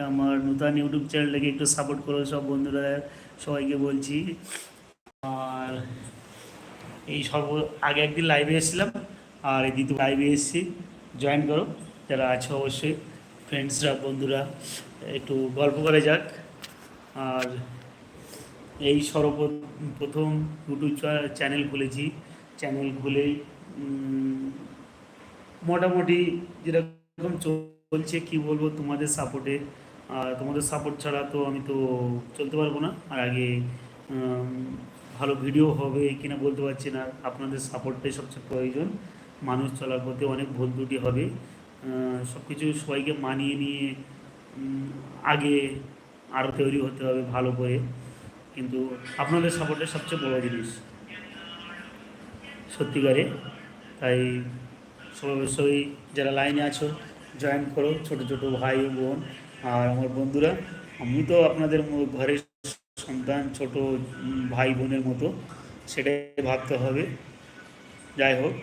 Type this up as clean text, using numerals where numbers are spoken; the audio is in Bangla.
আমার নতুন ইউটিউব চ্যানেলটাকে একটু সাপোর্ট করো সব বন্ধুরা, সবাইকে বলছি। আর এই আগে একদিন লাইভে এসেছিলাম, আর এই দ্বিতীয় লাইভে এসেছি। জয়েন করো যারা আছো, অবশ্যই ফ্রেন্ডসরা, বন্ধুরা, একটু গল্প করে যাক। আর এই সর্বপ্রথম ইউটিউব চ্যানেল খুলেছি। চ্যানেল খুলেই মোটামুটি যেরকম চলছে, কি বলবো, তোমাদের সাপোর্টে। আর তোমাদের সাপোর্ট ছাড়া তো আমি তো চলতে পারবো না। আর আগে উম, ভালো ভিডিও হবে কিনা বলতে পারছি না, আপনাদের সাপোর্টটাই সবচেয়ে প্রয়োজন। মানুষ চলার পথে অনেক ভুল ত্রুটি হবে, সব কিছু সবাইকে মানিয়ে নিয়ে উম, আগে আরও তৈরি হতে হবে ভালো করে। কিন্তু আপনাদের সাপোর্টের সবচেয়ে বড় জিনিস সত্যিকারে। তাই সবাই অবশ্যই যারা লাইনে আছো জয়েন করো, ছোট ছোট ভাই ও বোন আর আমার বন্ধুরা। আমি তো আপনাদের ঘরের সন্তান, ছোট ভাই বোনের মতো, সেটাই ভাবতে হবে। যাই হোক,